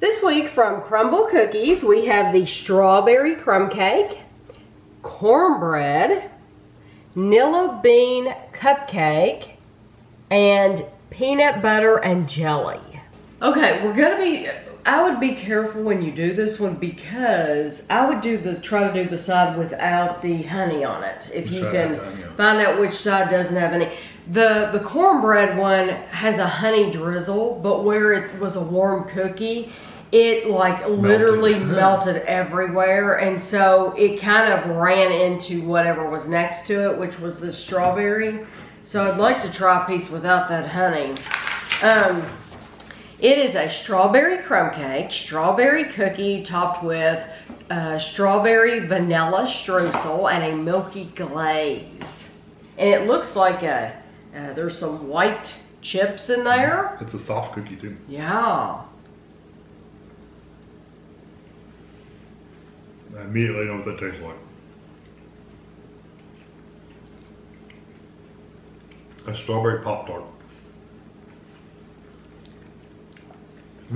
This week from Crumbl Cookies, we have the strawberry crumb cake, cornbread, Nilla Bean Cupcake, and peanut butter and jelly. Okay, I would be careful when you do this one because I would try to do the side without the honey on it. If you can find out which side doesn't have any. The cornbread one has a honey drizzle, but where it was a warm cookie, it like literally melted everywhere, and so it kind of ran into whatever was next to it, which was the strawberry. So I'd like to try a piece without that honey. It is a strawberry crumb cake, strawberry cookie topped with strawberry vanilla streusel and a milky glaze. And it looks like there's some white chips in there. It's a soft cookie too. Yeah. I immediately know what that tastes like. A strawberry Pop-Tart.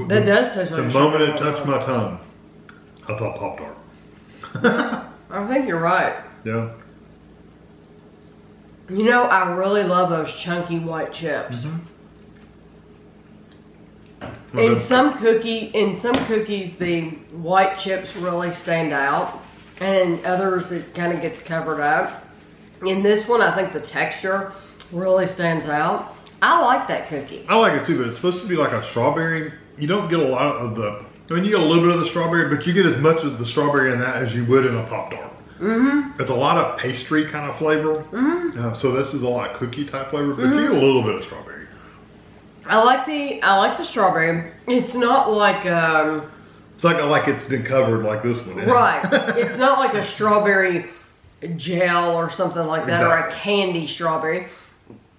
That does taste like the moment it touched my tongue, I thought Pop-Tart. I think you're right. Yeah. You know, I really love those chunky white chips. In some cookies, the white chips really stand out, and in others it kind of gets covered up. In this one, I think the texture really stands out. I like that cookie. I like it too, but it's supposed to be like a strawberry. You don't get a lot of the, I mean, you get a little bit of the strawberry, but you get as much of the strawberry in that as you would in a Pop-Tart. It's a lot of pastry kind of flavor. So this is a lot of cookie type flavor, but you get a little bit of strawberry. I like the strawberry. It's not like it's like it's been covered like this one is. Right. It's not like a strawberry gel or something like that, or a candy strawberry.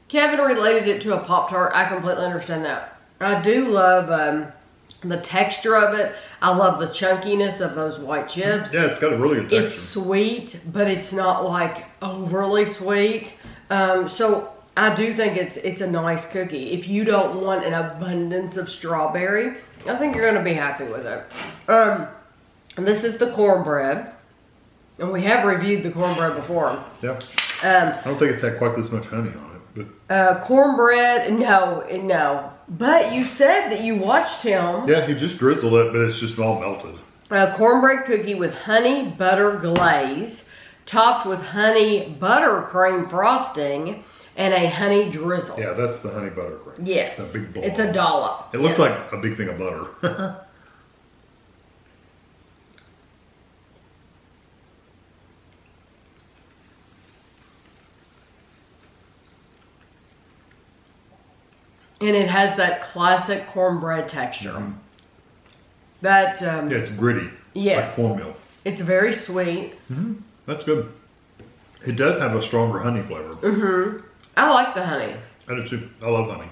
Kevin related it to a Pop-Tart. I completely understand that. I do love the texture of it. I love the chunkiness of those white chips. Yeah, it's got a really good texture. It's sweet, but it's not like overly sweet. So I do think it's a nice cookie. If you don't want an abundance of strawberry, I think you're going to be happy with it. And this is the cornbread. And we have reviewed the cornbread before. Yeah. I don't think it's had quite this much honey on it. But cornbread, no. But you said that you watched him. Yeah, he just drizzled it, but it's just all melted. A cornbread cookie with honey butter glaze, topped with honey buttercream frosting, and a honey drizzle. Yeah, that's the honey buttercream. Yes. It's a big blob. It's a dollop. It looks like a big thing of butter. And it has that classic cornbread texture. That yeah, it's gritty. Yes. Like cornmeal. It's very sweet. That's good. It does have a stronger honey flavor. I like the honey. I do too. I love honey.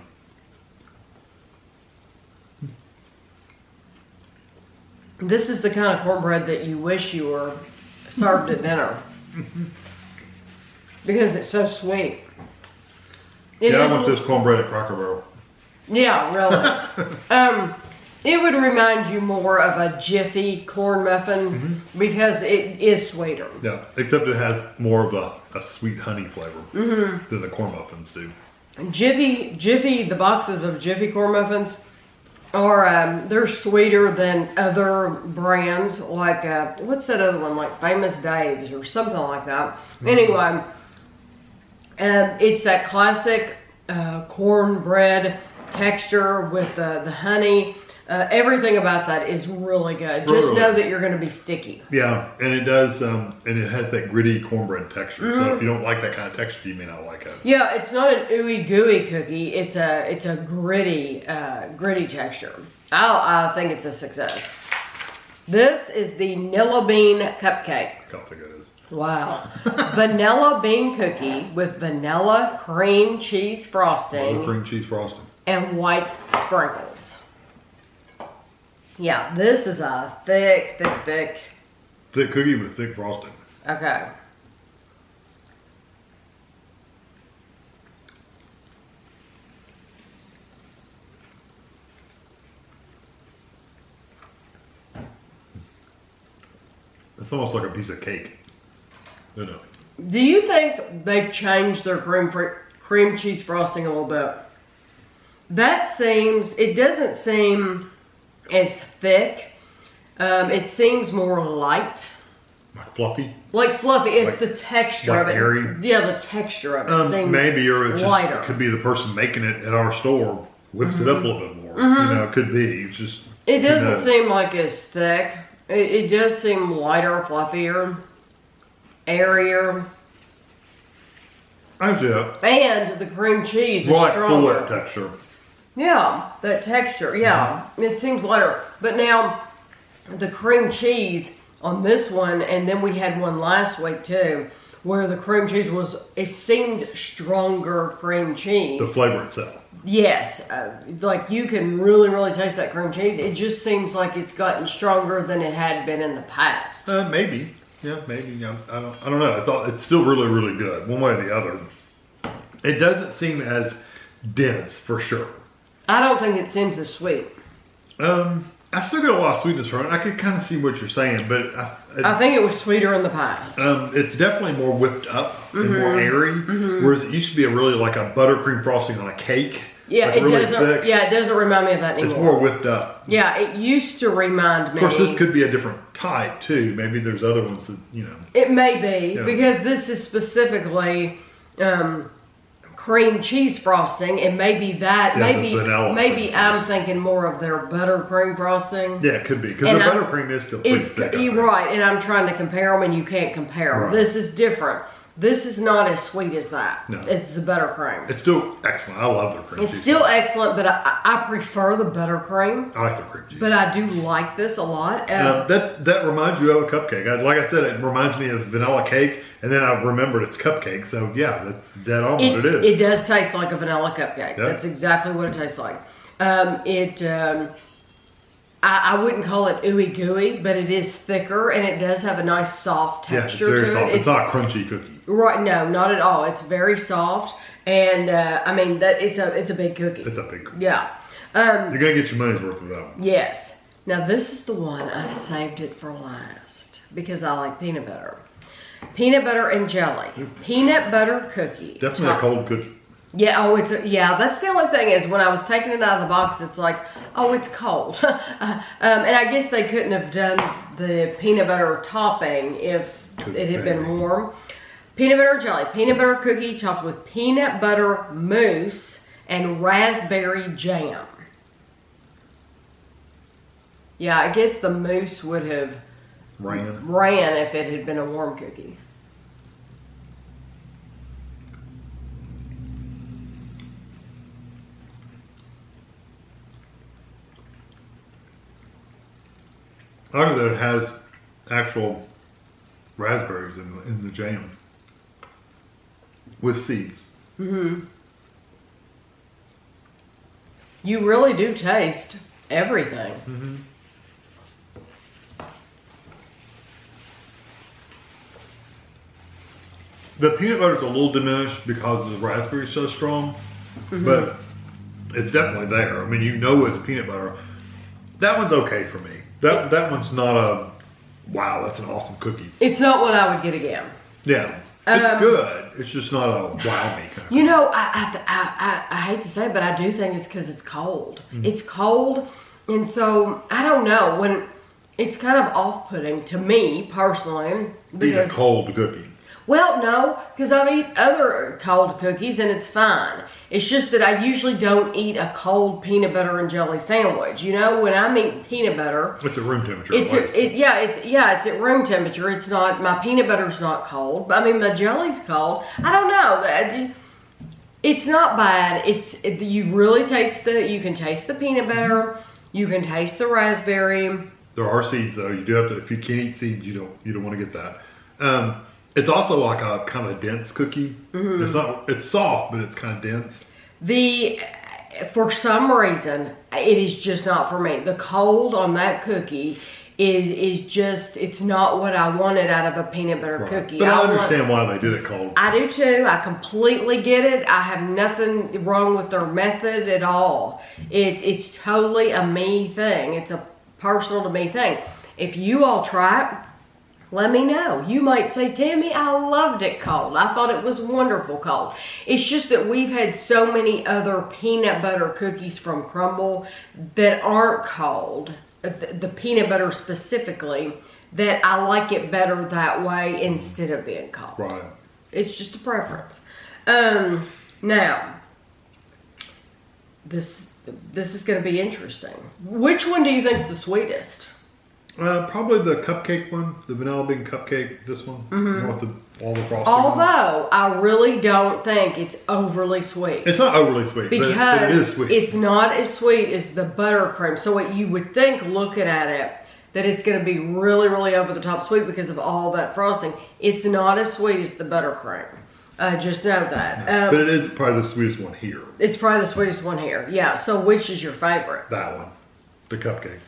This is the kind of cornbread that you wish you were served at dinner. Because it's so sweet. I want this cornbread at Cracker Barrel. Yeah, really. It would remind you more of a Jiffy corn muffin because it is sweeter. Yeah, except it has more of a sweet honey flavor than the corn muffins do. Jiffy, the boxes of Jiffy corn muffins are they're sweeter than other brands, like what's that other one, like Famous Dave's or something like that. Anyway, it's that classic cornbread texture with the honey. Everything about that is really good. Just know that you're going to be sticky. Yeah, and it does, and it has that gritty cornbread texture. So if you don't like that kind of texture, you may not like it. Yeah, it's not an ooey gooey cookie. It's a gritty texture. I think it's a success. This is the Nilla Bean Cupcake. I don't think it is. Wow. Vanilla bean cookie with vanilla cream cheese frosting. Cream cheese frosting. And white sprinkles. Yeah, this is a thick cookie with thick frosting. Okay. It's almost like a piece of cake. You know. Do you think they've changed their cream cheese frosting a little bit? It doesn't seem as thick. It seems more light. Like fluffy? Like fluffy. It's like, the texture of it. Airy? Yeah, the texture of it seems maybe, or it lighter. Could be the person making it at our store whips it up a little bit more. You know, it could be. It's just. It doesn't seem like it's thick. It does seem lighter, fluffier, airier. And the cream cheese is stronger. Fuller texture. Yeah, that texture. Yeah, it seems lighter. But now, the cream cheese on this one, and then we had one last week too, where the cream cheese it seemed stronger cream cheese. The flavor itself. Yes, like you can really, really taste that cream cheese. It just seems like it's gotten stronger than it had been in the past. Maybe. Yeah, maybe. I don't know. It's still really, really good, one way or the other. It doesn't seem as dense, for sure. I don't think it seems as sweet. I still get a lot of sweetness from it. I could kind of see what you're saying, but I think it was sweeter in the past. It's definitely more whipped up and more airy, whereas it used to be like a buttercream frosting on a cake. Yeah, like it really doesn't. thick. Yeah, it doesn't remind me of that anymore. It's more whipped up. Yeah, it used to remind me. Of course, this could be a different type too. Maybe there's other ones that It may be because this is specifically cream cheese frosting, and maybe that. Maybe I'm thinking more of their buttercream frosting. Yeah, it could be because the buttercream is still pretty thick. Right, and I'm trying to compare them, and you can't compare them. Right. This is different. This is not as sweet as that. No. It's the buttercream. It's still excellent. I love their cream cheese. It's still excellent, but I prefer the buttercream. I like the cream cheese. But I do like this a lot. That reminds you of a cupcake. Like I said, it reminds me of vanilla cake, and then I remembered it's cupcake. So yeah, that's dead on what it is. It does taste like a vanilla cupcake. Yeah. That's exactly what it tastes like. I wouldn't call it ooey gooey, but it is thicker, and it does have a nice soft texture to it. It's very soft. It's not a crunchy cookie. Right? No, not at all. It's very soft, and I mean that it's a big cookie. It's a big cookie. Yeah. You're gonna get your money's worth with that one. Yes. Now this is the one I saved it for last because I like peanut butter. Peanut butter and jelly. Peanut butter cookie. Definitely a cold cookie. Yeah, that's the only thing is when I was taking it out of the box, it's like, oh, it's cold. And I guess they couldn't have done the peanut butter topping if it had been warm. Peanut butter and jelly. Peanut butter cookie topped with peanut butter mousse and raspberry jam. Yeah, I guess the mousse would have ran if it had been a warm cookie. I like that it has actual raspberries in the jam with seeds. You really do taste everything. The peanut butter is a little diminished because the raspberry is so strong, but it's definitely there. I mean, it's peanut butter. That one's okay for me. That one's not a, wow, that's an awesome cookie. It's not what I would get again. Yeah. It's good. It's just not a wow me kind of I hate to say it, but I do think it's because it's cold. It's cold, and so, I don't know, when it's kind of off-putting to me, personally. Eat a cold cookie. Well, no, because I've eaten other cold cookies and it's fine. It's just that I usually don't eat a cold peanut butter and jelly sandwich. When I'm eating peanut butter, it's at room temperature. It's at room temperature. It's not, my peanut butter's not cold. I mean, my jelly's cold. I don't know. It's not bad. You really you can taste the peanut butter. You can taste the raspberry. There are seeds though. You do have to. If you can't eat seeds, you don't want to get that. It's also like a kind of a dense cookie. It's soft, but it's kind of dense. For some reason, it is just not for me. The cold on that cookie is just, it's not what I wanted out of a peanut butter cookie. But I understand why they did it cold. I do too. I completely get it. I have nothing wrong with their method at all. It's totally a me thing. It's a personal to me thing. If you all try it, let me know. You might say, Tammy, I loved it cold. I thought it was wonderful cold. It's just that we've had so many other peanut butter cookies from Crumbl that aren't cold, the peanut butter specifically, that I like it better that way instead of being cold. Right. It's just a preference. Now, this is going to be interesting. Which one do you think is the sweetest? Probably the cupcake one, the vanilla bean cupcake. This one, with all the frosting. Although I really don't think it's overly sweet. It's not overly sweet, because but it is sweet. It's not as sweet as the buttercream. So what you would think, looking at it, that it's going to be really, really over the top sweet because of all that frosting. It's not as sweet as the buttercream. Just know that. No, but it is probably the sweetest one here. It's probably the sweetest one here. Yeah. So which is your favorite? That one, the cupcake.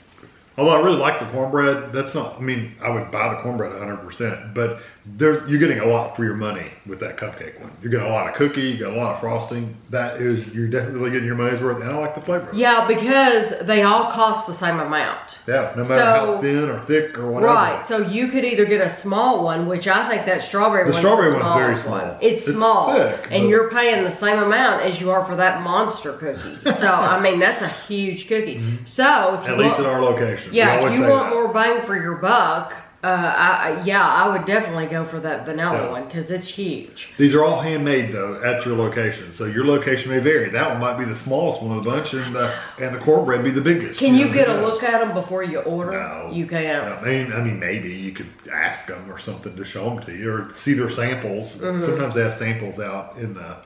Although I really like the cornbread, that's not, I mean, I would buy the cornbread 100%, but you're getting a lot for your money with that cupcake one. You're getting a lot of cookie, you got a lot of frosting. You're definitely getting your money's worth, and I like the flavor. Yeah, because they all cost the same amount. Yeah, no matter how thin or thick or whatever. Right, so you could either get a small one, which I think that strawberry one's very small. one. It's small, thick, and you're paying the same amount as you are for that monster cookie. So, I mean, that's a huge cookie. So, if you at least at our location. Yeah, if you want more bang for your buck, I would definitely go for that vanilla one because it's huge. These are all handmade though at your location, so your location may vary. That one might be the smallest one of the bunch, and the cornbread be the biggest. Can you get a look at them before you order? No, you can't. I mean, maybe you could ask them or something to show them to you, or see their samples. Sometimes they have samples out in the.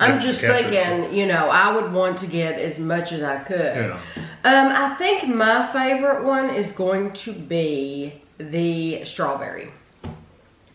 I'm just thinking, you know, I would want to get as much as I could. Yeah. I think my favorite one is going to be the strawberry.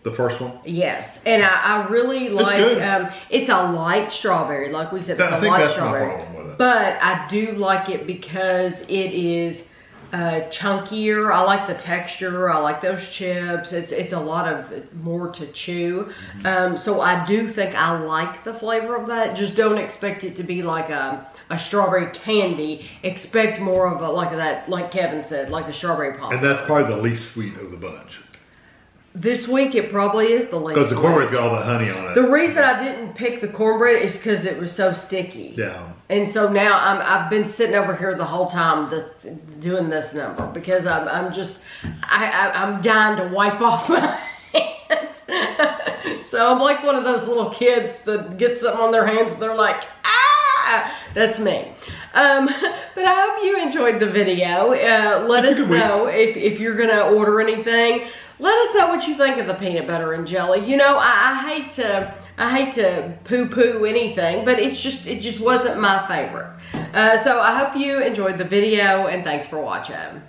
The first one? Yes. And I really like, it's a light strawberry. Like we said, it's a light strawberry. My problem with it. But I do like it because it is chunkier. I like the texture. I like those chips. It's a lot of more to chew. So I do think I like the flavor of that. Just don't expect it to be like a strawberry candy. Expect more of like Kevin said, like a strawberry pop. And that's probably the least sweet of the bunch. This week it probably is the least. Because the cornbread's got all the honey on it. The reason I didn't pick the cornbread is because it was so sticky. Yeah. And so now I've been sitting over here the whole time doing this number because I'm dying to wipe off my hands. So I'm like one of those little kids that get something on their hands and they're like, ah! That's me. But I hope you enjoyed the video. Let us know if you're going to order anything. Let us know what you think of the peanut butter and jelly. You know, I hate to poo-poo anything, but it just wasn't my favorite. So I hope you enjoyed the video, and thanks for watching.